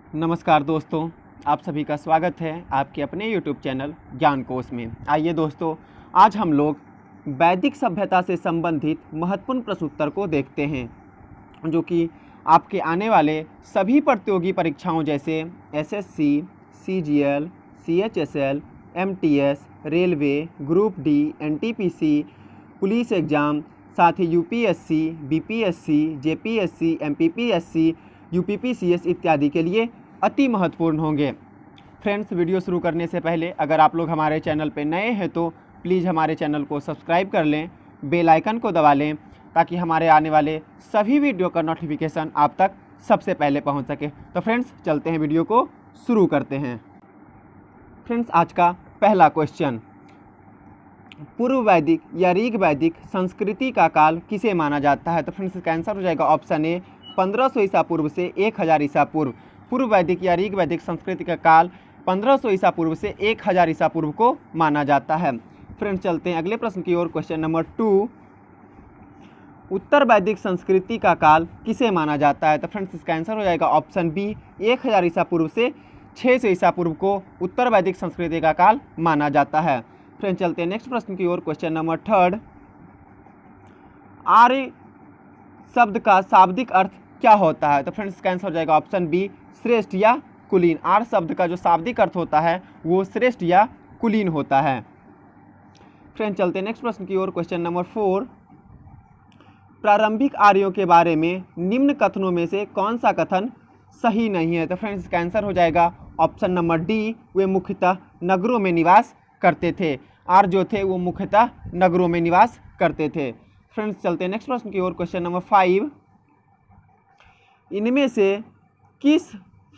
नमस्कार दोस्तों, आप सभी का स्वागत है आपके अपने YouTube चैनल ज्ञान कोश में। आइए दोस्तों, आज हम लोग वैदिक सभ्यता से संबंधित महत्वपूर्ण प्रश्न उत्तर को देखते हैं, जो कि आपके आने वाले सभी प्रतियोगी परीक्षाओं जैसे SSC, CGL, CHSL, MTS, railway, group D, NTPC, police exam, साथ ही UPSC, BPSC, JPSC, MPPSC, UPPCS इत्यादि के लिए अति महत्वपूर्ण होंगे। फ्रेंड्स, वीडियो शुरू करने से पहले अगर आप लोग हमारे चैनल पर नए हैं तो प्लीज़ हमारे चैनल को सब्सक्राइब कर लें, बेल आइकन को दबा लें ताकि हमारे आने वाले सभी वीडियो का नोटिफिकेशन आप तक सबसे पहले पहुंच सके। तो फ्रेंड्स, चलते हैं, वीडियो को शुरू करते हैं। फ्रेंड्स, आज का पहला क्वेश्चन, पूर्व वैदिक या ऋग वैदिक संस्कृति का काल किसे माना जाता है? तो फ्रेंड्स, इसका आंसर हो जाएगा ऑप्शन ए 1500 ईसा पूर्व से 1000 ईसा पूर्व। पूर्व वैदिक या ऋग वैदिक संस्कृति का काल 1500 ईसा पूर्व से 1000 ईसा पूर्व को माना जाता है। फ्रेंड्स, चलते हैं अगले प्रश्न की ओर। क्वेश्चन नंबर 2, उत्तर वैदिक संस्कृति का काल किसे माना जाता है? तो फ्रेंड्स, इसका आंसर हो जाएगा ऑप्शन बी 1000 ईसा पूर्व से 600 ईसा पूर्व को उत्तर वैदिक संस्कृति का काल माना जाता है। फ्रेंड्स, चलते हैं नेक्स्ट प्रश्न की ओर। क्वेश्चन नंबर 3, आर्य शब्द का शाब्दिक अर्थ क्या होता है? तो फ्रेंड्स, इसका आंसर हो जाएगा ऑप्शन बी श्रेष्ठ या कुलीन। आर्य शब्द का जो शाब्दिक अर्थ होता है वो श्रेष्ठ या कुलीन होता है। फ्रेंड्स, चलते हैं नेक्स्ट प्रश्न की ओर। क्वेश्चन नंबर 4, प्रारंभिक आर्यों के बारे में निम्न कथनों में से कौन सा कथन सही नहीं है? तो फ्रेंड्स, इसका आंसर हो जाएगा ऑप्शन नंबर डी, वे मुख्यतः नगरों में निवास करते थे। आर्य जो थे वो मुख्यतः नगरों में निवास करते थे। फ्रेंड्स, चलते हैं नेक्स्ट प्रश्न की ओर। क्वेश्चन नंबर 5, इनमें से किस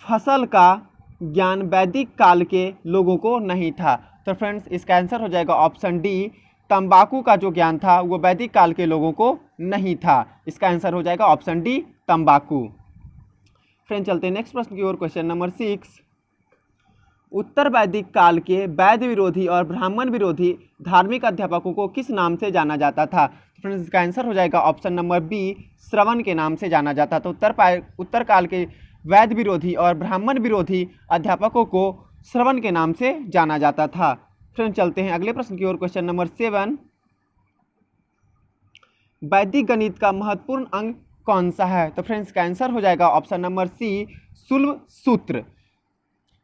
फसल का ज्ञान वैदिक काल के लोगों को नहीं था? तो फ्रेंड्स, इसका आंसर हो जाएगा ऑप्शन डी, तंबाकू का जो ज्ञान था वो वैदिक काल के लोगों को नहीं था। इसका आंसर हो जाएगा ऑप्शन डी, तंबाकू। फ्रेंड्स, चलते हैं नेक्स्ट प्रश्न की ओर। क्वेश्चन नंबर 6, उत्तर वैदिक काल के वैद्य विरोधी और ब्राह्मण विरोधी धार्मिक अध्यापकों को किस नाम से जाना जाता था? फ्रेंड्स, इसका आंसर हो जाएगा ऑप्शन नंबर बी, श्रवण के नाम से जाना जाता था। उत्तर काल के वैद्य विरोधी और ब्राह्मण विरोधी अध्यापकों को श्रवण के नाम से जाना जाता था। फ्रेंड्स, चलते हैं अगले प्रश्न की ओर। क्वेश्चन नंबर 7, वैदिक गणित का महत्वपूर्ण अंग कौन सा है? तो फ्रेंड्स, का आंसर हो जाएगा ऑप्शन नंबर सी, सुलभ सूत्र।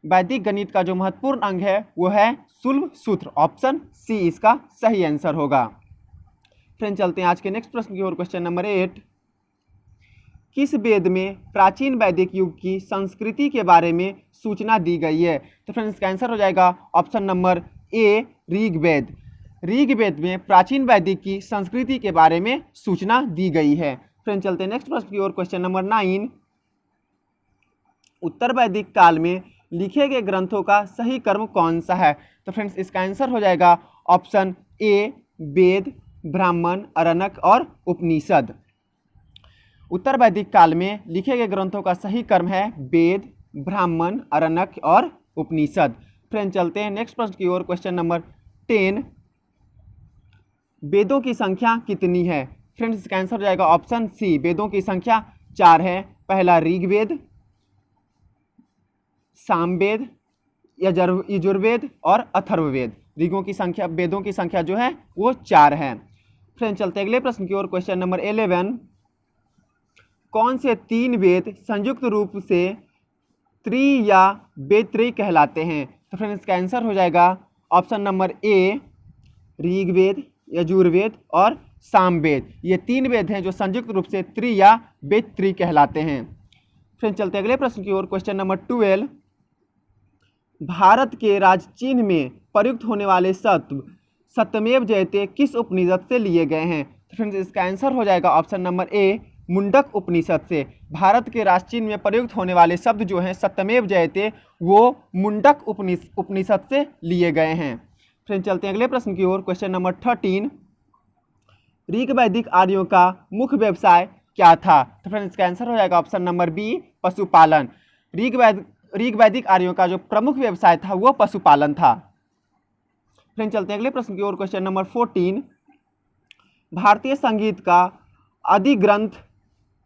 वैदिक गणित का जो महत्वपूर्ण अंग है वो है सुलभ सूत्र। ऑप्शन सी इसका सही आंसर होगा। फ्रेंड्स, चलते हैं आज के नेक्स्ट प्रश्न की ओर। क्वेश्चन नंबर 8, किस वेद में प्राचीन वैदिक युग की संस्कृति के बारे में सूचना दी गई है? तो फ्रेंड्स, इसका आंसर हो जाएगा option number A, Rigveda. Rigveda में प्राचीन वैदिक की संस्कृति के बारे में सूचना दी गई है। फ्रेंड्स, चलते हैं नेक्स्ट प्रश्न की ओर। क्वेश्चन नंबर 9, उत्तर वैदिक काल में लिखे गए ग्रंथों का सही क्रम कौन सा है? तो फ्रेंड्स, इसका आंसर हो जाएगा ऑप्शन ए, वेद, ब्राह्मण, अरण्यक और उपनिषद। उत्तर वैदिक काल में लिखे गए ग्रंथों का सही क्रम है वेद, ब्राह्मण, अरण्यक और उपनिषद। फ्रेंड्स, चलते हैं नेक्स्ट प्रश्न की ओर। क्वेश्चन नंबर 10, वेदों की संख्या कितनी है? फ्रेंड्स, इसका आंसर हो जाएगा ऑप्शन सी, वेदों की संख्या 4 है। पहला ऋग्वेद, सामवेद, यजुर्वेद और अथर्ववेद। ऋगों की संख्या, वेदों की संख्या जो है वो 4 है। फ्रेंड्स, चलते अगले प्रश्न की ओर। क्वेश्चन नंबर 11, कौन से 3 वेद संयुक्त रूप से त्रि या वेदत्रयी कहलाते हैं? तो फ्रेंड्स, इसका आंसर हो जाएगा option number A, Rigveda, Yajurveda और सामवेद। ये 3 वेद हैं जो संयुक्त रूप से त्रि या वेदत्रयी कहलाते हैं। फ्रेंड्स, चलते अगले प्रश्न की ओर। क्वेश्चन नंबर 12, भारत के राजचिन्ह में प्रयुक्त होने वाले शब्द सत्यमेव जयते किस उपनिषद से लिए गए हैं? तो फ्रेंड्स, इसका आंसर हो जाएगा ऑप्शन नंबर ए, मुंडक उपनिषद से। भारत के राजचिन्ह में प्रयुक्त होने वाले शब्द जो हैं सत्यमेव जयते वो मुंडक उपनिषद से लिए गए हैं। फ्रेंड्स, चलते हैं अगले प्रश्न की ओर। क्वेश्चन नंबर 13, ऋग वैदिक आर्यों का मुख्य व्यवसाय क्या था? तो फ्रेंड्स, इसका आंसर हो जाएगा ऑप्शन नंबर बी, पशुपालन। ऋग वैदिक आर्यों का जो प्रमुख व्यवसाय था वो पशुपालन था। फ्रेंड्स, चलते हैं अगले प्रश्न की ओर। क्वेश्चन नंबर 14, भारतीय संगीत का आदि ग्रंथ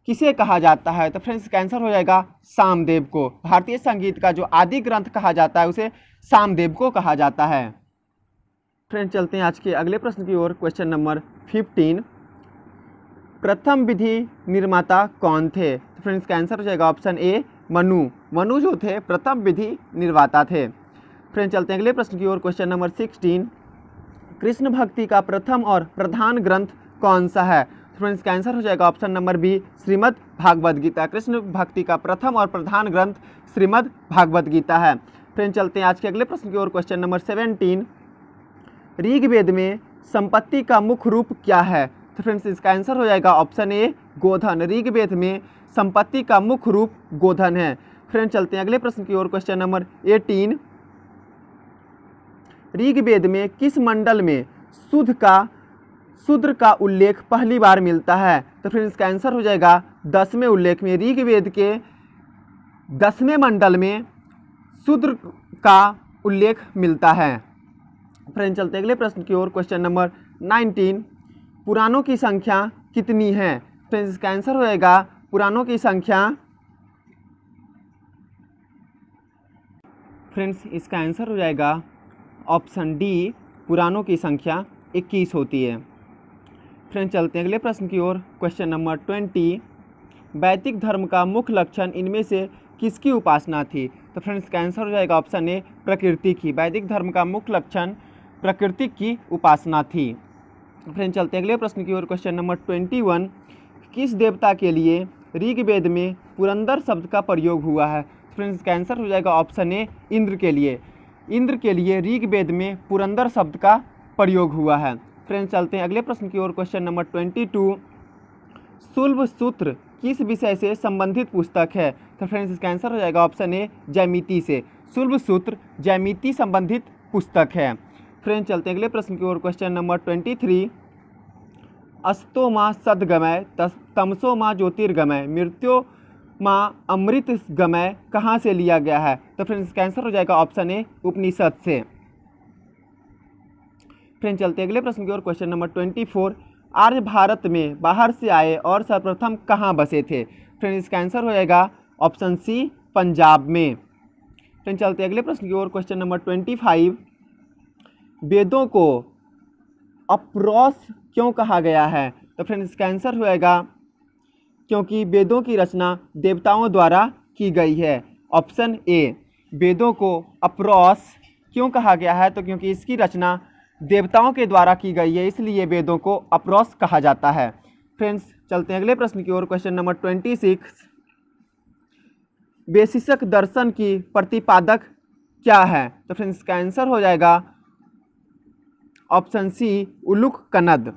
किसे कहा जाता है? तो फ्रेंड्स इसका आंसर हो जाएगा सामदेव को। भारतीय संगीत का जो आदि ग्रंथ कहा जाता है उसे सामदेव को कहा जाता है। फ्रेंड्स चलते हैं आज के अगले प्रश्न की ओर। क्वेश्चन नंबर 15, प्रथम विधि निर्माता कौन थे? तो फ्रेंड्स इसका आंसर हो जाएगा ऑप्शन ए मनु। मनु जो थे प्रथम विधि निर्माता थे। फ्रेंड्स चलते हैं अगले प्रश्न की ओर। क्वेश्चन नंबर 16, कृष्ण भक्ति का प्रथम और प्रधान ग्रंथ कौन सा है? फ्रेंड्स का आंसर हो जाएगा option number B Shrimad Bhagavad Gita. Krishna भक्ति का प्रथम और प्रधान ग्रंथ श्रीमद् भागवत गीता है। फ्रेंड्स चलते हैं आज के अगले प्रश्न की ओर। क्वेश्चन नंबर 17, ऋग्वेद में संपत्ति का मुख्य रूप क्या है? तो फ्रेंड्स इसका आंसर हो जाएगा ऑप्शन ए गोधन। ऋग्वेद में संपत्ति का मुख्य रूप गोधन है। फ्रेंड्स चलते हैं अगले प्रश्न की ओर। क्वेश्चन नंबर 18, ऋग्वेद में किस मंडल में शूद्र का उल्लेख पहली बार मिलता है? तो फ्रेंड्स इसका आंसर हो जाएगा 10वें उल्लेख में। ऋग्वेद के 10वें मंडल में शूद्र का उल्लेख मिलता है। फ्रेंड्स चलते अगले प्रश्न की ओर। क्वेश्चन नंबर 19, पुराणों की संख्या कितनी है? फ्रेंड्स इसका आंसर हो जाएगा पुराणों की संख्या, फ्रेंड्स इसका आंसर हो जाएगा ऑप्शन डी, पुराणों की संख्या 21 होती है। फ्रेंड्स चलते हैं अगले प्रश्न की ओर। क्वेश्चन नंबर 20, वैदिक धर्म का मुख्य लक्षण इनमें से किसकी उपासना थी? तो फ्रेंड्स इसका आंसर हो जाएगा ऑप्शन ए प्रकृति की। वैदिक धर्म का मुख्य लक्षण प्रकृति की उपासना थी। फ्रेंड्स चलते हैं अगले प्रश्न की ओर। क्वेश्चन नंबर 21, किस देवता के लिए ऋग्वेद में पुरंदर शब्द का प्रयोग हुआ है? फ्रेंड्स इसका आंसर हो जाएगा ऑप्शन ए इंद्र के लिए। इंद्र के लिए ऋग्वेद में पुरंदर शब्द का प्रयोग हुआ है। फ्रेंड्स चलते हैं अगले प्रश्न की ओर। क्वेश्चन नंबर 22, शुल्ब सूत्र किस विषय से संबंधित पुस्तक है? तो फ्रेंड्स इसका आंसर हो जाएगा ऑप्शन ए ज्यामिति से। शुल्ब सूत्र ज्यामिति संबंधित पुस्तक है। फ्रेंड्स चलते हैं अगले प्रश्न की ओर। क्वेश्चन नंबर 23, अस्तो माँ सदगमय तमसो माँ ज्योतिर्गमय मृत्यो माँ अमृत गमय कहाँ से लिया गया है? तो फ्रेंड्स इसका आंसर हो जाएगा ऑप्शन ए उपनिषद से। फ्रेंड्स चलते अगले प्रश्न की ओर। क्वेश्चन नंबर 24, आर्य भारत में बाहर से आए और सर्वप्रथम कहाँ बसे थे? फ्रेंड्स इसका आंसर हो जाएगा ऑप्शन सी पंजाब में। फ्रेंड्स चलते अगले प्रश्न की ओर। क्वेश्चन नंबर 25, वेदों को अपौरुष क्यों कहा गया है? तो फ्रेंड्स इसका आंसर हो जाएगा क्योंकि वेदों की रचना देवताओं द्वारा की गई है। ऑप्शन ए, वेदों को अपौरुष क्यों कहा गया है? तो क्योंकि इसकी रचना देवताओं के द्वारा की गई है, इसलिए वेदों को अपौरुष कहा जाता है। फ्रेंड्स चलते हैं अगले प्रश्न की ओर। क्वेश्चन नंबर 26, वैशेषिक दर्शन की प्रतिपादक क्या है? तो फ्रेंड्स इसका आंसर हो जाएगा ऑप्शन सी उलूक कनद।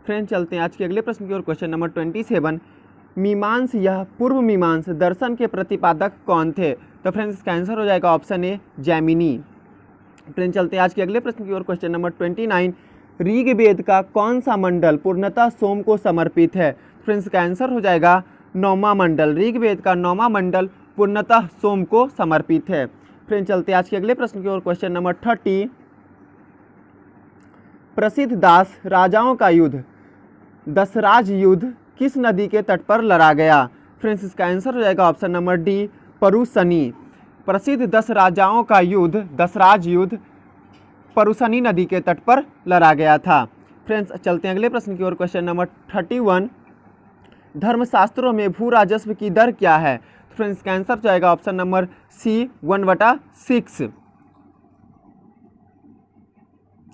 फ्रेंड्स चलते हैं आज के अगले प्रश्न की ओर। क्वेश्चन नंबर 27, मीमांस या पूर्व मीमांस दर्शन के प्रतिपादक कौन थे? तो फ्रेंड्स इसका आंसर हो जाएगा ऑप्शन ए जैमिनी। फ्रेंड्स चलते हैं आज के अगले प्रश्न की ओर। क्वेश्चन नंबर 29, ऋग्वेद का कौन सा मंडल पूर्णतः सोम को समर्पित है? फ्रेंड्स इसका आंसर हो जाएगा 9वां मंडल। ऋग्वेद का 9वां मंडल पूर्णतः सोम को समर्पित है। फ्रेंड्स चलते हैं आज के अगले प्रश्न की ओर। क्वेश्चन नंबर 30, प्रसिद्ध दास राजाओं का युद्ध दसराज युद्ध किस नदी के तट पर लड़ा गया? फ्रेंड्स इसका आंसर हो जाएगा ऑप्शन नंबर डी परुशनी। प्रसिद्ध 10 राजाओं का युद्ध दसराज युद्ध परुशनी नदी के तट पर लड़ा गया था। फ्रेंड्स चलते हैं अगले प्रश्न की ओर। क्वेश्चन नंबर 31, धर्मशास्त्रों में भू राजस्व की दर क्या है? फ्रेंड्स इसका आंसर हो जाएगा ऑप्शन नंबर सी 1/6।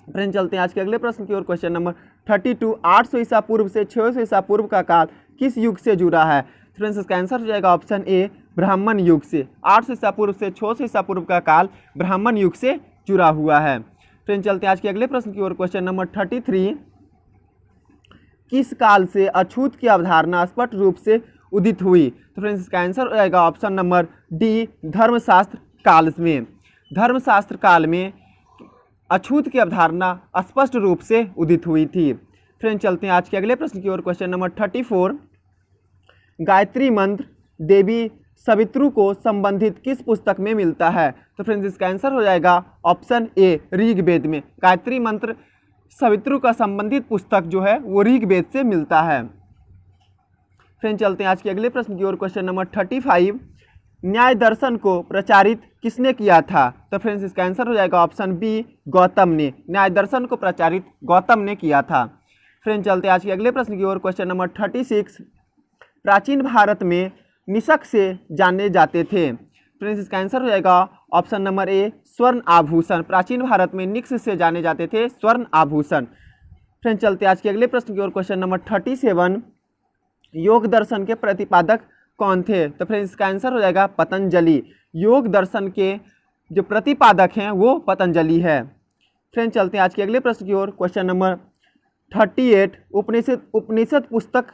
फ्रेंड्स चलते हैं आज के अगले प्रश्न की ओर। क्वेश्चन नंबर 32, 800 ईसा पूर्व से 600 ईसा पूर्व का काल किस युग से जुड़ा है? फ्रेंड्स इसका आंसर हो जाएगा ऑप्शन ए ब्राह्मण युग से। 800 ईसा पूर्व से 600 ईसा पूर्व का काल ब्राह्मण युग से जुड़ा हुआ है। फ्रेंड्स चलते हैं आज के अगले प्रश्न की ओर। क्वेश्चन नंबर 33, किस काल से अछूत की अवधारणा स्पष्ट रूप से उदित हुई? तो फ्रेंड्स इसका आंसर हो जाएगा ऑप्शन नंबर डी धर्मशास्त्र काल में। धर्मशास्त्र काल में अछूत की अवधारणा स्पष्ट रूप से उदित हुई थी। फ्रेंड्स चलते हैं आज के अगले प्रश्न की ओर। क्वेश्चन नंबर 34, गायत्री मंत्र देवी सवित्रु को संबंधित किस पुस्तक में मिलता है? तो फ्रेंड्स इसका आंसर हो जाएगा ऑप्शन ए, ऋग्वेद में। गायत्री मंत्र सवित्रु का संबंधित पुस्तक जो है वो ऋग्वेद से मिलता है। फ्रेंड चलते हैं आज के अगले प्रश्न की ओर। क्वेश्चन नंबर 35, न्याय दर्शन को प्रचारित किसने किया था? तो फ्रेंड्स इसका आंसर हो जाएगा ऑप्शन बी, गौतम ने। न्याय दर्शन को प्रचारित गौतम ने किया था। फ्रेंड चलते हैं आज के अगले प्रश्न की ओर। क्वेश्चन नंबर 36, प्राचीन भारत में निषक से जाने जाते थे। फ्रेंड्स इसका आंसर हो जाएगा ऑप्शन नंबर ए, स्वर्ण आभूषण। प्राचीन भारत में निक्ष से जाने जाते थे स्वर्ण आभूषण। फ्रेंड चलते हैं आज के अगले प्रश्न की ओर। क्वेश्चन नंबर 37, योग दर्शन के प्रतिपादक कौन थे? तो फ्रेंड्स इसका आंसर हो जाएगा पतंजलि। योग दर्शन के जो प्रतिपादक हैं वो पतंजलि है। फ्रेंड चलते हैं आज के अगले प्रश्न की ओर। क्वेश्चन नंबर 38, उपनिषद पुस्तक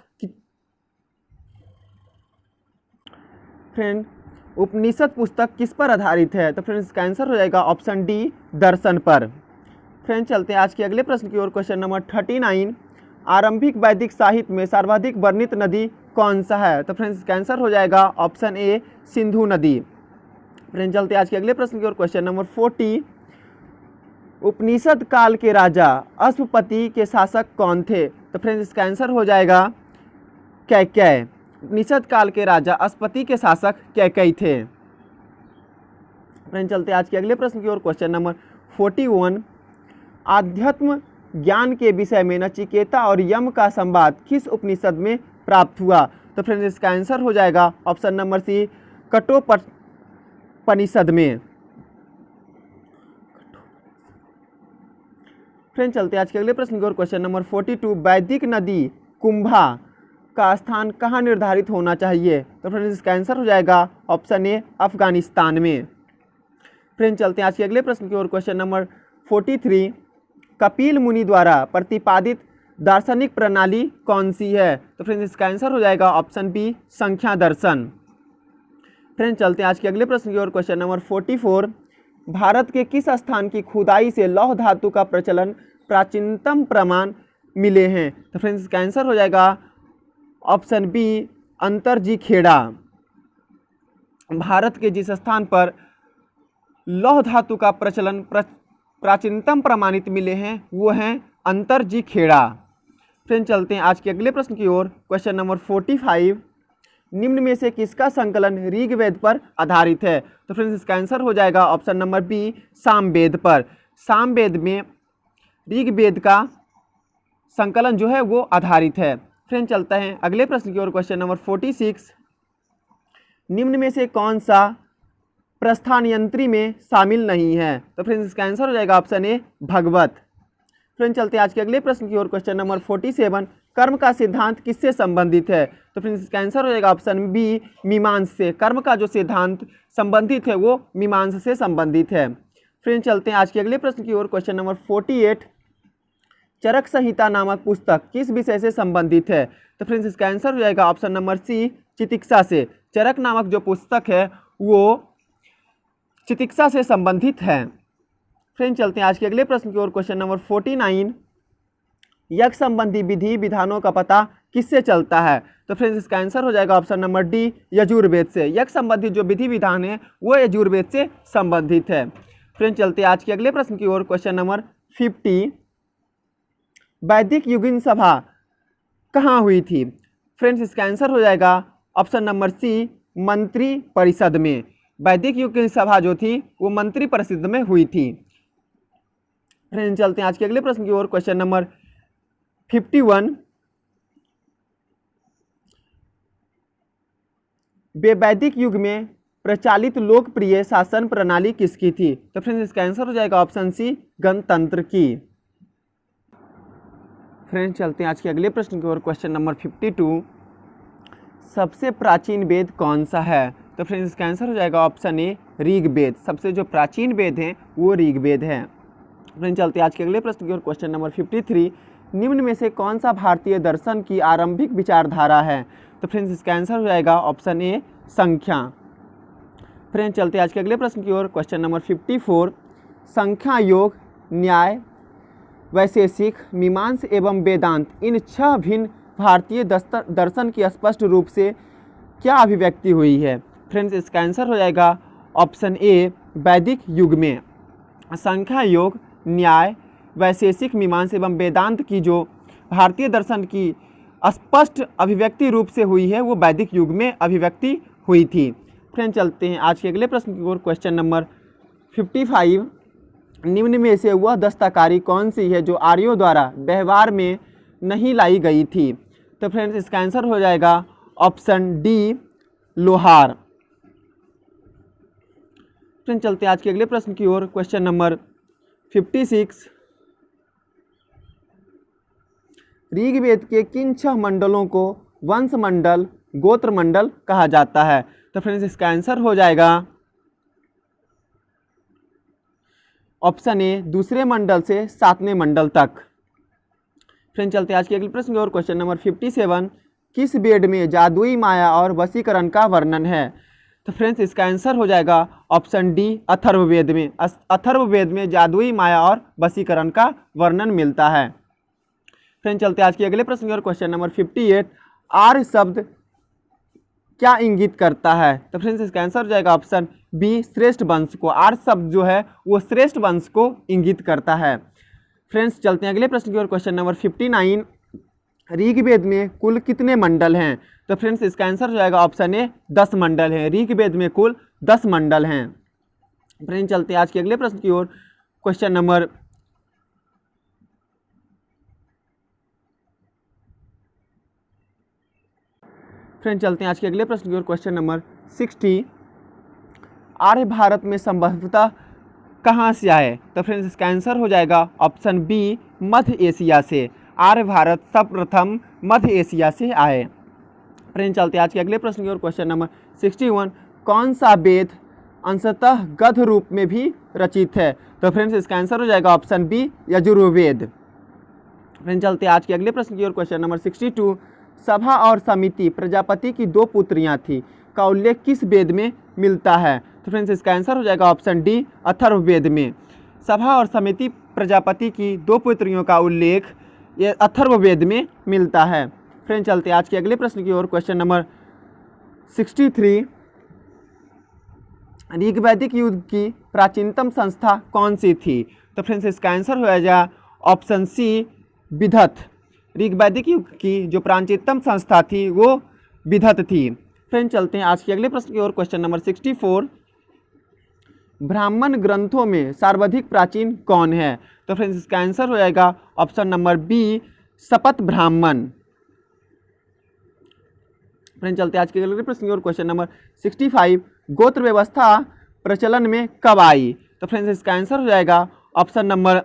फ्रेंड उपनिषद पुस्तक किस पर आधारित है? तो फ्रेंड्स इसका आंसर हो जाएगा ऑप्शन डी, दर्शन पर। फ्रेंड चलते हैं आज के अगले प्रश्न की ओर। क्वेश्चन नंबर 39, आरंभिक वैदिक साहित्य में सर्वाधिक वर्णित नदी कौन सा है? तो फ्रेंड्स इसका आंसर हो जाएगा ऑप्शन ए, सिंधु नदी। फ्रेंड चलते हैं आज के अगले प्रश्न की ओर। क्वेश्चन नंबर 40, उपनिषद काल के राजा अश्वपति के शासक कौन थे? तो फ्रेंड्स इसका आंसर हो जाएगा कैकेय। उपनिषद काल के राजा अश्वपति के शासक कैकेय थे। फ्रेंड चलते हैं आज के अगले प्रश्न की ओर। क्वेश्चन नंबर 41, आध्यात्म ज्ञान के विषय में नचिकेता और यम का संवाद किस उपनिषद में प्राप्त हुआ? तो फ्रेंड्स इसका आंसर हो जाएगा ऑप्शन नंबर सी, कठोपनिषद में। फ्रेंड चलते हैं आज के अगले प्रश्न की ओर। क्वेश्चन नंबर 42, वैदिक नदी कुंभा का स्थान कहाँ निर्धारित होना चाहिए? तो फ्रेंड्स इसका आंसर हो जाएगा ऑप्शन ए, अफगानिस्तान में। फ्रेंड चलते हैं आज के अगले प्रश्न की ओर। क्वेश्चन नंबर 43, कपिल मुनि द्वारा प्रतिपादित दार्शनिक प्रणाली कौन सी है? तो फ्रेंड्स इसका आंसर हो जाएगा ऑप्शन बी, संख्या दर्शन। फ्रेंड चलते हैं आज के अगले प्रश्न की ओर। क्वेश्चन नंबर 44, भारत के किस स्थान की खुदाई से लौह धातु का प्रचलन प्राचीनतम प्रमाण मिले हैं? तो फ्रेंड्स इसका आंसर हो जाएगा ऑप्शन बी, अंतरजी खेड़ा। भारत के जिस स्थान पर लौह धातु का प्रचलन प्राचीनतम प्रमाणित मिले हैं वो हैं अंतरजी खेड़ा। फ्रेंड चलते हैं आज के अगले प्रश्न की ओर। क्वेश्चन नंबर 45, निम्न में से किसका संकलन ऋग्वेद पर आधारित है? तो फ्रेंड्स इसका आंसर हो जाएगा ऑप्शन नंबर बी, सामवेद पर। सामवेद में ऋग्वेद का संकलन जो है वो आधारित है। फ्रेंड चलता है अगले प्रश्न की ओर। क्वेश्चन नंबर 46, निम्न में से कौन सा प्रस्थानयंत्री में शामिल नहीं है? तो फ्रेंड्स इसका आंसर हो जाएगा ऑप्शन ए, भगवत। फ्रेंड चलते हैं आज के अगले प्रश्न की ओर। क्वेश्चन नंबर 47, कर्म का सिद्धांत किससे संबंधित है? तो फ्रेंड्स इसका आंसर हो जाएगा ऑप्शन बी, मीमांस से। कर्म का जो सिद्धांत संबंधित है वो मीमांस से संबंधित है। फ्रेंड चलते हैं आज के अगले प्रश्न की ओर। क्वेश्चन नंबर 48, चरक संहिता नामक पुस्तक किस विषय से संबंधित है? तो फ्रेंड्स इसका आंसर हो जाएगा ऑप्शन नंबर सी, चिकित्सा से। चरक नामक जो पुस्तक है वो चिकित्सा से संबंधित है। फ्रेंड चलते हैं आज के अगले प्रश्न की ओर। क्वेश्चन नंबर 49, यज्ञ संबंधी विधि विधानों का पता किससे चलता है? तो फ्रेंड्स इसका आंसर हो जाएगा ऑप्शन नंबर डी, यजुर्वेद से। यज्ञ संबंधी जो विधि विधान है वो यजुर्वेद से संबंधित है। फ्रेंड चलते हैं आज के अगले प्रश्न की ओर। क्वेश्चन नंबर 50, वैदिक युगीन सभा कहाँ हुई थी? फ्रेंड्स इसका आंसर हो जाएगा ऑप्शन नंबर सी, मंत्री परिषद में। वैदिक युगीन सभा जो थी वो मंत्री परिषद में हुई थी। फ्रेंड चलते हैं आज के अगले प्रश्न की ओर। क्वेश्चन नंबर 51, वैदिक युग में प्रचलित लोकप्रिय शासन प्रणाली किसकी थी? तो फ्रेंड्स इसका आंसर हो जाएगा ऑप्शन सी, गणतंत्र की। फ्रेंड्स चलते हैं आज के अगले प्रश्न की ओर। क्वेश्चन नंबर 52, सबसे प्राचीन वेद कौन सा है? तो फ्रेंड्स इसका आंसर हो जाएगा ऑप्शन ए, ऋग्वेद। सबसे जो प्राचीन वेद हैं वो ऋग्वेद है। फ्रेंड्स चलते हैं आज के अगले प्रश्न की ओर। क्वेश्चन नंबर 53, निम्न में से कौन सा भारतीय दर्शन की आरंभिक विचारधारा है? तो फ्रेंड्स इसका आंसर हो जाएगा ऑप्शन ए, संख्या। फ्रेंड्स चलते हैं आज के अगले प्रश्न की ओर। क्वेश्चन नंबर 54, संख्या, योग, न्याय, वैशेषिक, मीमांस एवं वेदांत इन 6 भिन्न भारतीय दर्शन की स्पष्ट रूप से क्या अभिव्यक्ति हुई है? फ्रेंड्स इसका आंसर हो जाएगा ऑप्शन ए वैदिक युग में। संख्या योग, न्याय, वैशेषिक मीमांसा एवं वेदांत की जो भारतीय दर्शन की स्पष्ट अभिव्यक्ति रूप से हुई है वो वैदिक युग में अभिव्यक्ति हुई थी। फ्रेंड चलते हैं आज के अगले प्रश्न की ओर। क्वेश्चन नंबर 55, निम्न में से वह दस्तकारी कौन सी है जो आर्यों द्वारा व्यवहार में नहीं लाई गई थी? तो फ्रेंड्स इसका आंसर हो जाएगा ऑप्शन डी लोहार। फ्रेंड चलते हैं आज के अगले प्रश्न की ओर। क्वेश्चन नंबर 56, ऋग्वेद के किन 6 मंडलों को वंश मंडल, गोत्र मंडल कहा जाता है? तो फ्रेंड्स इसका आंसर हो जाएगा ऑप्शन ए दूसरे मंडल से 7वें मंडल तक। फ्रेंड चलते हैं आज के अगले प्रश्न की ओर। क्वेश्चन नंबर 57, किस वेद में जादुई माया और वशीकरण का वर्णन है? तो फ्रेंड्स इसका आंसर हो जाएगा ऑप्शन डी अथर्ववेद में। अथर्ववेद में जादुई माया और वशीकरण का वर्णन मिलता है। फ्रेंड चलते हैं आज के अगले प्रश्न की ओर। क्वेश्चन नंबर 58, आर्य शब्द क्या इंगित करता है? तो फ्रेंड्स इसका आंसर हो जाएगा ऑप्शन बी श्रेष्ठ वंश को। आर्य शब्द जो है वो श्रेष्ठ वंश को इंगित करता है। फ्रेंड्स चलते हैं अगले प्रश्न की ओर। क्वेश्चन नंबर 59, ऋग्वेद में कुल कितने मंडल हैं? तो फ्रेंड्स इसका आंसर हो जाएगा ऑप्शन ए 10 मंडल हैं। ऋग्वेद में कुल 10 मंडल हैं। फ्रेंड चलते हैं आज के अगले प्रश्न की ओर। क्वेश्चन नंबर 60, आर्य भारत में संभवतः कहाँ से आए? तो फ्रेंड्स इसका आंसर हो जाएगा ऑप्शन बी मध्य एशिया से। आर्य भारत सर्वप्रथम मध्य एशिया से आए। फ्रेंड चलते हैं आज के अगले प्रश्न की ओर। क्वेश्चन नंबर 61, कौन सा वेद अंशतः गद्य रूप में भी रचित है? तो फ्रेंड्स इसका आंसर हो जाएगा ऑप्शन बी यजुर्वेद। फ्रेंड चलते हैं आज के अगले प्रश्न की ओर। क्वेश्चन नंबर 62, सभा और समिति प्रजापति की 2 पुत्रियां थी का उल्लेख किस वेद में मिलता है? तो फ्रेंड्स इसका आंसर हो जाएगा ऑप्शन डी अथर्ववेद में। सभा और समिति प्रजापति की 2 पुत्रियों का उल्लेख ये अथर्ववेद में मिलता है। फ्रेंड चलते हैं आज के अगले प्रश्न की ओर। क्वेश्चन नंबर 63, ऋग्वैदिक युग की प्राचीनतम संस्था कौन सी थी? तो फ्रेंड्स इसका आंसर हो जाएगा ऑप्शन सी विदत। ऋग्वैदिक युग की जो प्राचीनतम संस्था थी वो विदत थी। फ्रेंड चलते हैं आज के अगले प्रश्न की ओर। क्वेश्चन नंबर 64, ब्राह्मण ग्रंथों में सर्वाधिक प्राचीन कौन है? तो फ्रेंड्स इसका आंसर हो जाएगा ऑप्शन नंबर बी शपथ ब्राह्मण। फ्रेंड चलते हैं आज के अगले प्रश्न की ओर। क्वेश्चन नंबर 65, गोत्र व्यवस्था प्रचलन में कब आई? तो फ्रेंड्स इसका आंसर हो जाएगा ऑप्शन नंबर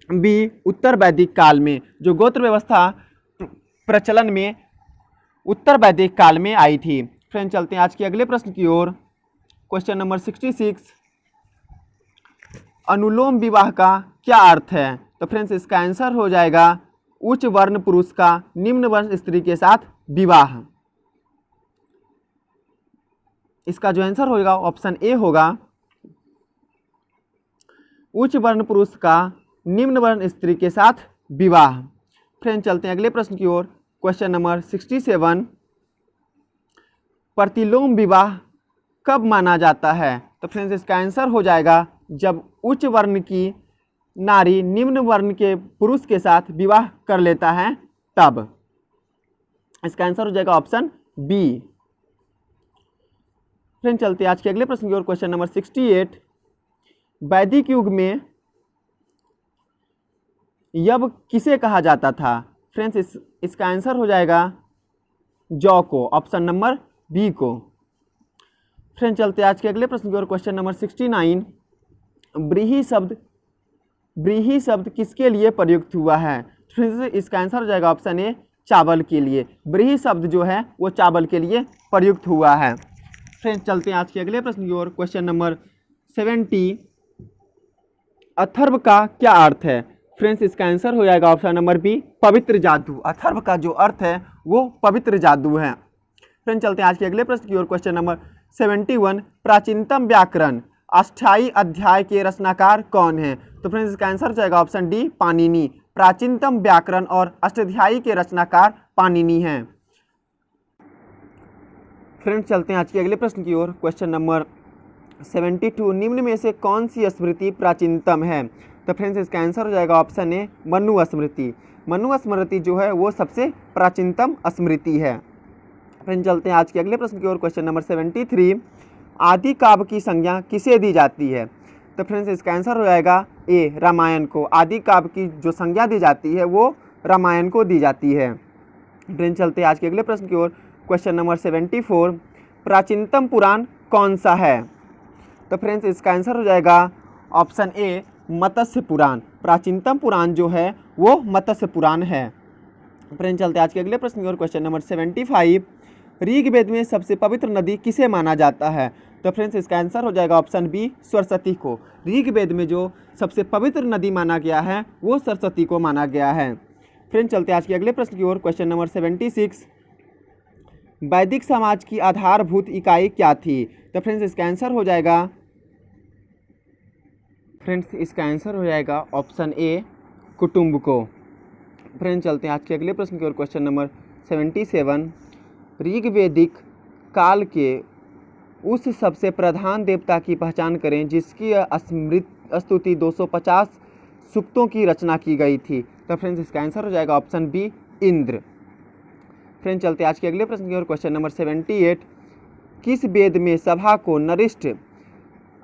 बी उत्तर वैदिक काल में। जो गोत्र व्यवस्था प्रचलन में उत्तर वैदिक काल में आई थी। फ्रेंड चलते हैं आज के अगले प्रश्न की ओर। क्वेश्चन नंबर 66, अनुलोम विवाह का क्या अर्थ है? तो फ्रेंड्स इसका आंसर हो जाएगा उच्च वर्ण पुरुष का निम्न वर्ण स्त्री के साथ विवाह। इसका जो आंसर होगा ऑप्शन ए होगा उच्च वर्ण पुरुष का निम्न वर्ण स्त्री के साथ विवाह। फ्रेंड चलते हैं अगले प्रश्न की ओर। क्वेश्चन नंबर 67, प्रतिलोम विवाह कब माना जाता है? तो फ्रेंड्स इसका आंसर हो जाएगा जब उच्च वर्ण की नारी निम्न वर्ण के पुरुष के साथ विवाह कर लेता है तब। इसका आंसर हो जाएगा ऑप्शन बी। फ्रेंड चलते हैं आज के अगले प्रश्न की ओर। क्वेश्चन नंबर 68, वैदिक युग में यव किसे कहा जाता था? फ्रेंड्स इसका आंसर हो जाएगा जौ को, ऑप्शन नंबर बी को। फ्रेंड चलते हैं आज के अगले प्रश्न की ओर। क्वेश्चन नंबर 69, व्रीहि शब्द किसके लिए प्रयुक्त हुआ है? फ्रेंड्स इसका आंसर हो जाएगा ऑप्शन ए चावल के लिए। व्रीहि शब्द जो है वो चावल के लिए प्रयुक्त हुआ है। फ्रेंड चलते हैं आज के अगले प्रश्न की ओर। क्वेश्चन नंबर 70, अथर्व का क्या अर्थ है? फ्रेंड्स इसका आंसर हो जाएगा ऑप्शन नंबर बी पवित्र जादू। अथर्व का जो अर्थ है वो पवित्र जादू है। फ्रेंड चलते हैं आज के अगले प्रश्न की ओर। क्वेश्चन नंबर 71, प्राचीनतम व्याकरण अष्टाई अध्याय के रचनाकार कौन है? तो फ्रेंड्स इसका आंसर हो जाएगा ऑप्शन डी पाणिनि। प्राचीनतम व्याकरण और अष्टाध्यायी के रचनाकार पाणिनि हैं। फ्रेंड्स चलते हैं आज के अगले प्रश्न की ओर। क्वेश्चन नंबर 72, निम्न में से कौन सी स्मृति प्राचीनतम है? तो फ्रेंड्स इसका आंसर हो जाएगा ऑप्शन ए मनु स्मृति। मनु स्मृति जो है वो सबसे प्राचीनतम स्मृति है। फ्रेंड्स चलते हैं आज के अगले प्रश्न की ओर। क्वेश्चन नंबर 73, आदि काव्य की संज्ञा किसे दी जाती है? तो फ्रेंड्स इसका आंसर हो जाएगा ए रामायण को। आदि काव्य की जो संज्ञा दी जाती है वो रामायण को दी जाती है। फ्रेंड्स चलते हैं आज के अगले प्रश्न की ओर। क्वेश्चन नंबर 74, प्राचीनतम पुराण कौन सा है? तो फ्रेंड्स इसका आंसर हो जाएगा ऑप्शन ए मत्स्य पुराण। प्राचीनतम पुराण जो है वो मत्स्य पुराण है। फ्रेंड्स चलते हैं आज के अगले प्रश्न की ओर। क्वेश्चन नंबर 75, ऋग्वेद में सबसे पवित्र नदी किसे माना जाता है? तो फ्रेंड्स इसका आंसर हो जाएगा ऑप्शन बी सरस्वती को। ऋग्वेद में जो सबसे पवित्र नदी माना गया है वो सरस्वती को माना गया है। फ्रेंड्स चलते हैं आज के अगले प्रश्न की ओर। क्वेश्चन नंबर 76, वैदिक समाज की आधारभूत इकाई क्या थी? तो फ्रेंड्स इसका आंसर हो जाएगा ऑप्शन ए कुटुंब को। फ्रेंड्स चलते हैं आज के अगले प्रश्न की ओर। क्वेश्चन नंबर 77, ऋग्वेदिक काल के उस सबसे प्रधान देवता की पहचान करें जिसकी स्तुति 250 सूक्तों की रचना की गई थी। तो फ्रेंड्स इसका आंसर हो जाएगा ऑप्शन बी इंद्र। फ्रेंड्स चलते हैं आज के अगले प्रश्न की ओर। क्वेश्चन नंबर 78, किस वेद में सभा को नरिष्ठ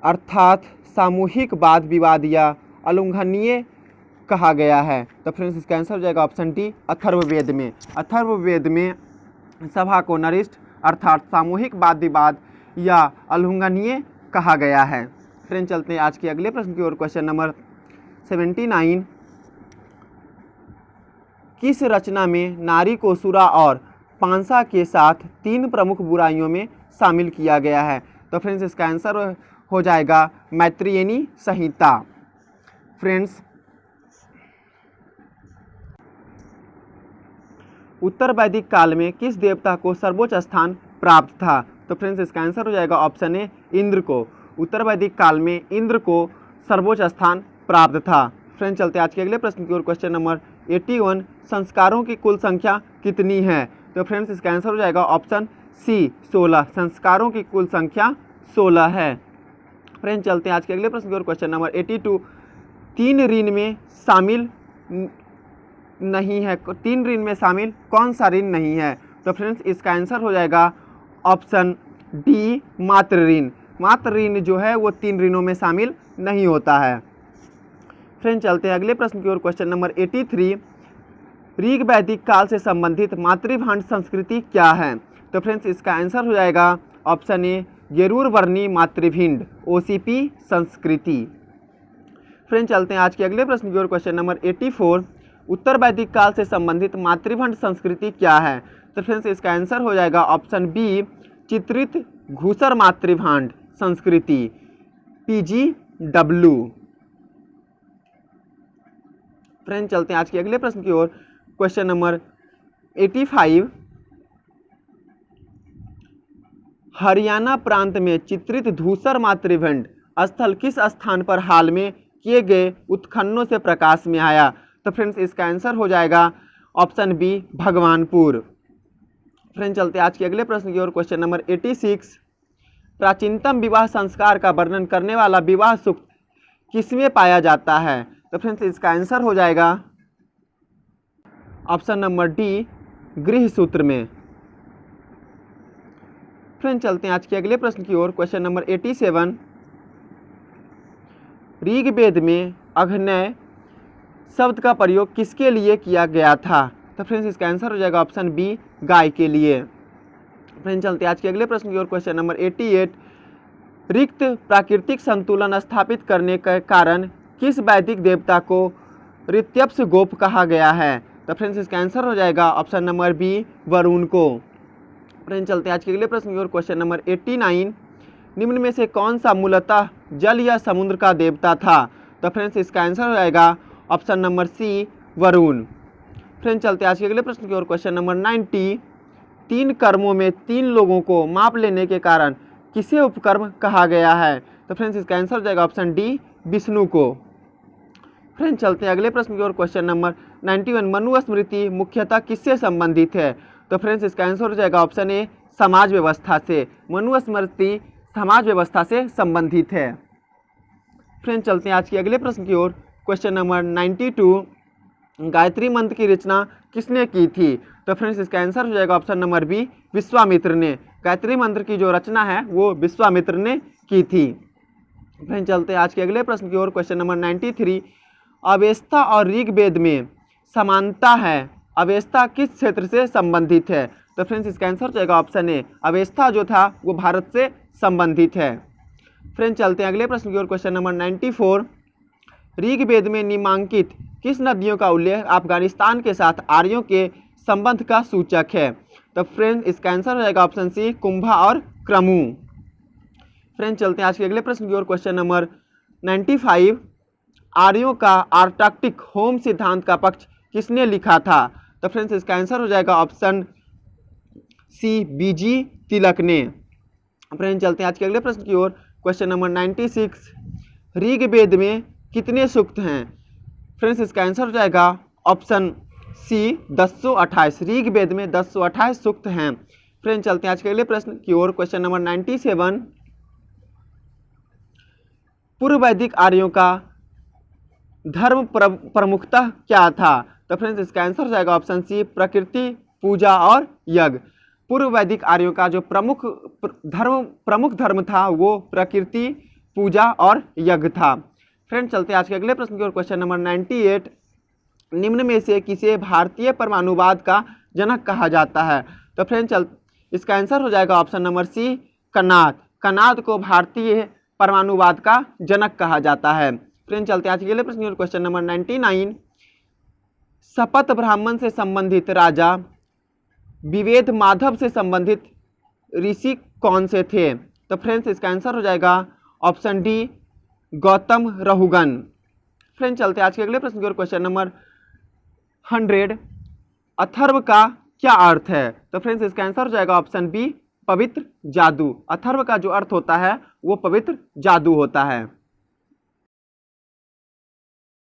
अर्थात सामूहिक वाद विवाद या अलंघनीय कहा गया है? तो फ्रेंड्स इसका आंसर हो जाएगा ऑप्शन डी अथर्ववेद में। अथर्ववेद में सभा को नरिष्ठ अर्थात सामूहिक वाद विवाद या अलंघनीय कहा गया है। फ्रेंड्स चलते हैं आज के अगले प्रश्न की ओर। क्वेश्चन नंबर 79, किस रचना में नारी को सुरा और पांसा के साथ 3 प्रमुख बुराइयों में शामिल किया गया है? तो फ्रेंड्स इसका आंसर हो जाएगा मैत्रेयी संहिता। फ्रेंड्स उत्तर वैदिक काल में किस देवता को सर्वोच्च स्थान प्राप्त था? तो फ्रेंड्स इसका आंसर हो जाएगा ऑप्शन ए इंद्र को। उत्तर वैदिक काल में इंद्र को सर्वोच्च स्थान प्राप्त था। फ्रेंड्स चलते हैं आज के अगले प्रश्न की ओर। क्वेश्चन नंबर 81, संस्कारों की कुल संख्या कितनी है? तो फ्रेंड्स इसका आंसर हो जाएगा ऑप्शन सी 16। संस्कारों की कुल संख्या 16 है। फ्रेंड्स चलते हैं आज के अगले प्रश्न की ओर। क्वेश्चन नंबर 82, 3 ऋण में शामिल नहीं है, 3 ऋण में शामिल कौन सा ऋण नहीं है? तो फ्रेंड्स इसका आंसर हो जाएगा ऑप्शन डी मातृ ऋण। मातृ ऋण जो है वो 3 ऋणों में शामिल नहीं होता है। फ्रेंड्स चलते हैं अगले प्रश्न की ओर। क्वेश्चन नंबर 83, ऋग्वैदिक काल से संबंधित मातृभांड संस्कृति क्या है? तो फ्रेंड्स इसका आंसर हो जाएगा ऑप्शन ए गेरूर वर्णी मातृभिंड OCP संस्कृति। फ्रेंड्स चलते हैं आज के अगले प्रश्न की ओर। क्वेश्चन नंबर 84, उत्तर वैदिक काल से संबंधित मातृभांड संस्कृति क्या है? तो फ्रेंड्स इसका आंसर हो जाएगा ऑप्शन बी चित्रित घूसर मातृभांड संस्कृति PGW। फ्रेंड्स चलते हैं आज के अगले प्रश्न की ओर। क्वेश्चन नंबर 85, हरियाणा प्रांत में चित्रित धूसर मातृभांड स्थल किस स्थान पर हाल में किए गए उत्खननों से प्रकाश में आया? तो फ्रेंड्स इसका आंसर हो जाएगा ऑप्शन बी भगवानपुर। फ्रेंड्स चलते हैं आज के अगले प्रश्न की ओर। क्वेश्चन नंबर 86, प्राचीनतम विवाह संस्कार का वर्णन करने वाला विवाह सूक्त किसमें पाया जाता है? तो फ्रेंड्स इसका आंसर हो जाएगा ऑप्शन नंबर डी गृह सूत्र में। फ्रेंड्स चलते हैं आज के अगले प्रश्न की ओर। क्वेश्चन नंबर 87, ऋग्वेद में अग्नय शब्द का प्रयोग किसके लिए किया गया था? तो फ्रेंड्स इसका आंसर हो जाएगा ऑप्शन बी गाय के लिए। फ्रेंड्स चलते हैं आज के अगले प्रश्न की ओर। क्वेश्चन नंबर 88, रिक्त प्राकृतिक संतुलन स्थापित करने के कारण किस वैदिक देवता को ऋत्यप्स गोप कहा गया है? तो फ्रेंड्स इसका आंसर हो जाएगा ऑप्शन नंबर बी वरुण को। फ्रेंड्स चलते हैं आज के अगले प्रश्न की ओर। क्वेश्चन नंबर 89, निम्न में से कौन सा मूलतः जल या समुद्र का देवता था? तो फ्रेंड्स इसका आंसर हो जाएगा option number C Varuna. Friends चलते हैं आज के अगले प्रश्न की ओर। क्वेश्चन नंबर 90, 3 कर्मों में 3 लोगों को माप लेने के कारण किसे उपकर्म कहा गया है? तो फ्रेंड्स इसका आंसर हो जाएगा ऑप्शन डी विष्णु को। फ्रेंड्स चलते हैं अगले प्रश्न की ओर। क्वेश्चन नंबर 91, मनु स्मृति मुख्यतः किससे संबंधित है? तो फ्रेंड्स इसका आंसर हो जाएगा ऑप्शन ए समाज व्यवस्था से। मनुस्मृति समाज व्यवस्था से संबंधित है। फ्रेंड्स चलते हैं आज के अगले प्रश्न की ओर। क्वेश्चन नंबर 92, गायत्री मंत्र की रचना किसने की थी? तो फ्रेंड्स इसका आंसर हो जाएगा ऑप्शन नंबर बी, विश्वामित्र ने। गायत्री मंत्र की जो रचना है वो विश्वामित्र ने की थी। फ्रेंड्स चलते हैं आज के अगले प्रश्न की ओर। क्वेश्चन नंबर 93, अवेस्ता और ऋग्वेद में समानता है, अवेस्ता किस क्षेत्र से संबंधित है? तो फ्रेंड्स इसका आंसर हो जाएगा ऑप्शन ए, अवेस्ता जो था वो भारत से संबंधित है। फ्रेंड्स चलते हैं अगले प्रश्न की ओर। क्वेश्चन नंबर 94, ऋग्वेद में निम्नांकित किस नदियों का उल्लेख अफगानिस्तान के साथ आर्यों के संबंध का सूचक है? तो फ्रेंड्स इसका आंसर हो जाएगा ऑप्शन सी, कुंभा और क्रमु। फ्रेंड्स चलते हैं आज के अगले प्रश्न की ओर। क्वेश्चन नंबर 95, आर्यों का आर्कटिक होम सिद्धांत का पक्ष किसने लिखा था? तो फ्रेंड्स इसका आंसर हो जाएगा ऑप्शन सी, बीजी तिलक ने। फ्रेंड्स चलते हैं आज के अगले प्रश्न की ओर। क्वेश्चन नंबर 96, ऋग्वेद में कितने सूक्त हैं? फ्रेंड्स इसका आंसर हो जाएगा ऑप्शन सी, 1028। ऋग्वेद में 1028 सूक्त हैं। फ्रेंड्स चलते हैं आज के अगले प्रश्न की ओर। क्वेश्चन नंबर 97, पूर्व वैदिक आर्यों का धर्म प्रमुखतः क्या था? तो फ्रेंड्स इसका आंसर हो जाएगा ऑप्शन सी, प्रकृति पूजा और यज्ञ। पूर्व वैदिक आर्यों का जो प्रमुख धर्म था वो प्रकृति पूजा और यज्ञ था। फ्रेंड्स चलते हैं आज के अगले प्रश्न की ओर। क्वेश्चन नंबर 98, निम्न में से किसे भारतीय परमाणुवाद का जनक कहा जाता है? तो फ्रेंड्स इसका आंसर हो जाएगा ऑप्शन नंबर सी, कनाद। कनाद को भारतीय परमाणुवाद का जनक कहा जाता है। फ्रेंड्स चलते हैं आज के अगले प्रश्न की ओर। क्वेश्चन नंबर 99, शपथ ब्राह्मण से संबंधित राजा विवेद माधव से संबंधित ऋषि कौन से थे? तो फ्रेंड्स इसका आंसर हो जाएगा option D, Gautam Rahugan. Friends चलते हैं आज के अगले प्रश्न की ओर। क्वेश्चन नंबर 100, अथर्व का क्या अर्थ है? तो फ्रेंड्स इसका आंसर हो जाएगा ऑप्शन बी, पवित्र जादू। अथर्व का जो अर्थ होता है वो पवित्र जादू होता है।